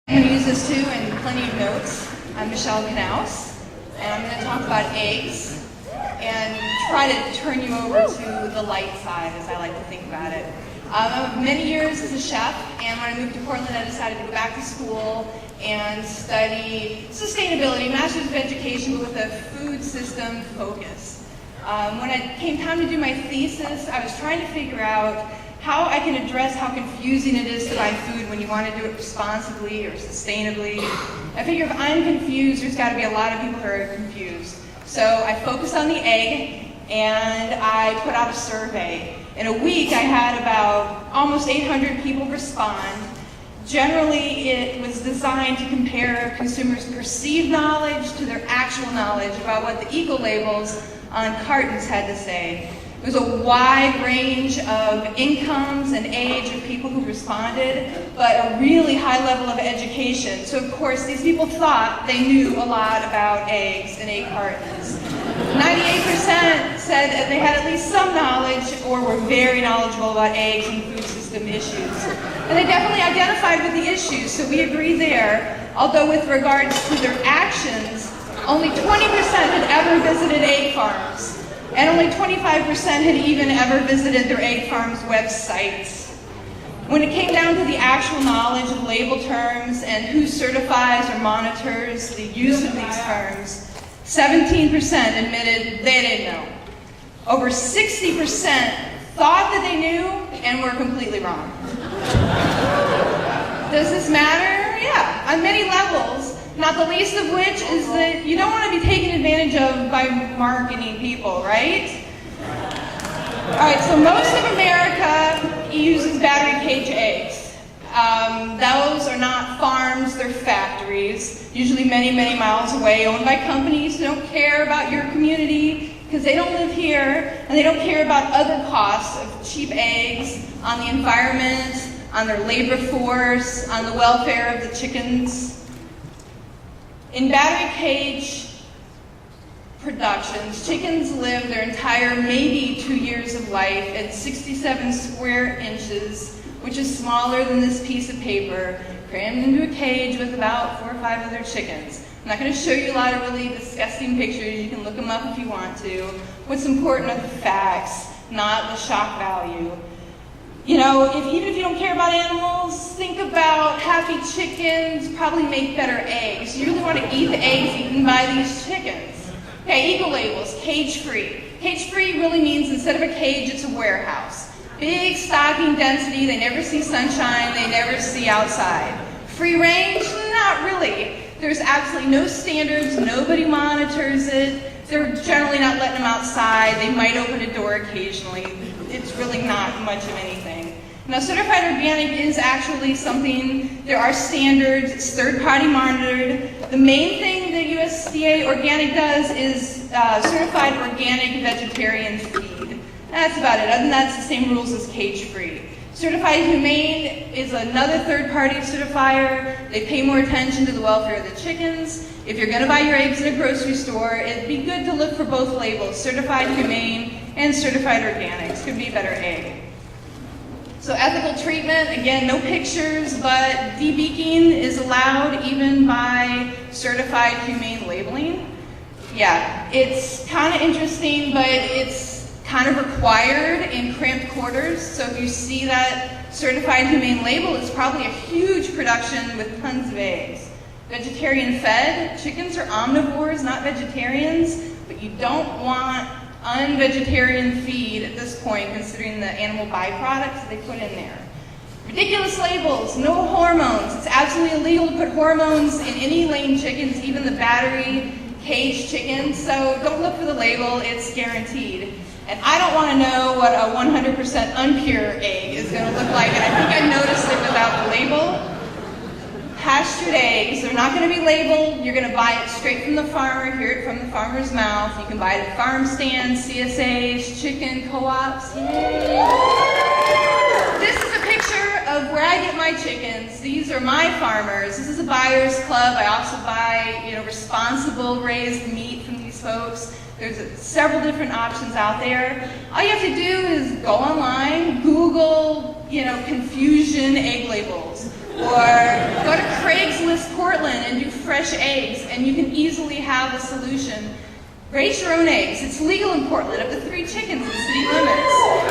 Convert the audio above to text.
I'm going to use this too in plenty of notes. I'm Michelle Knaus, and I'm going to talk about eggs and try to turn you over to the light side, as I like to think about it. I have many years as a chef, and when I moved to Portland, I decided to go back to school and study sustainability, Master's of Education, but with a food system focus. When it came time to do my thesis, I was trying to figure out how I can address how confusing it is to buy food when you want to do it responsibly or sustainably. I figure if I'm confused, there's got to be a lot of people who are confused. So I focused on the egg, and I put out a survey. In a week, I had about almost 800 people respond. Generally, it was designed to compare consumers' perceived knowledge to their actual knowledge about what the Ecolabels on cartons had to say. It was a wide range of incomes and age of people who responded, but a really high level of education. So of course, these people thought they knew a lot about eggs and egg cartons. 98% said that they had at least some knowledge or were very knowledgeable about eggs and food system issues. And they definitely identified with the issues, so we agree there. Although with regards to their actions, only 20% had ever visited egg farms. And only 25% had even ever visited their egg farm's websites. When it came down to the actual knowledge of label terms and who certifies or monitors the use of these terms, 17% admitted they didn't know. Over 60% thought that they knew and were completely wrong. Does this matter? Yeah, on many levels. Not the least of which is that you don't want to be taken advantage of by marketing people, right? All right, so most of America uses battery cage eggs. Those are not farms, they're factories, usually many, many miles away, owned by companies who don't care about your community because they don't live here, and they don't care about other costs of cheap eggs on the environment, on their labor force, on the welfare of the chickens. In battery cage productions, chickens live their entire maybe 2 years of life at 67 square inches, which is smaller than this piece of paper, crammed into a cage with about 4 or 5 other chickens. I'm not going to show you a lot of really disgusting pictures. You can look them up if you want to. What's important are the facts, not the shock value. You know, even if you don't care about animals, think about happy chickens probably make better eggs. You really want to eat the eggs eaten by these chickens. Okay, Ecolabels, cage-free. Cage-free really means instead of a cage, it's a warehouse. Big stocking density, they never see sunshine, they never see outside. Free range? Not really. There's absolutely no standards, nobody monitors it. They're generally not letting them outside. They might open a door occasionally. It's really not much of anything. Now, certified organic is actually something, there are standards, it's third-party monitored. The main thing that USDA Organic does is certified organic vegetarian feed. That's about it. Other than that, it's the same rules as cage-free. Certified Humane is another third-party certifier. They pay more attention to the welfare of the chickens. If you're going to buy your eggs in a grocery store, it'd be good to look for both labels, Certified Humane and Certified Organics. Could be a better egg. So ethical treatment, again, no pictures, but debeaking is allowed even by Certified Humane labeling. Yeah, it's kind of interesting, but it's kind of required in cramped quarters. So if you see that Certified Humane label, it's probably a huge production with tons of eggs. Vegetarian fed, chickens are omnivores, not vegetarians, but you don't want unvegetarian feed at this point, considering the animal byproducts that they put in there. Ridiculous labels, no hormones. It's absolutely illegal to put hormones in any lane chickens, even the battery cage chickens, so don't look for the label, it's guaranteed. And I don't want to know what a 100% unpure egg is going to look like, and I think I noticed it without the label. Pastured eggs, they're not going to be labeled. You're going to buy it straight from the farmer, hear it from the farmer's mouth. You can buy it at farm stands, CSAs, chicken co-ops. This is a picture of where I get my chickens. These are my farmers. This is a buyer's club. I also buy, responsible raised meat from these folks. There's several different options out there. All you have to do is go online, Google, confusion egg labels. Or go to Craigslist Portland and do fresh eggs, and you can easily have a solution. Raise your own eggs. It's legal in Portland, up to 3 chickens in city limits.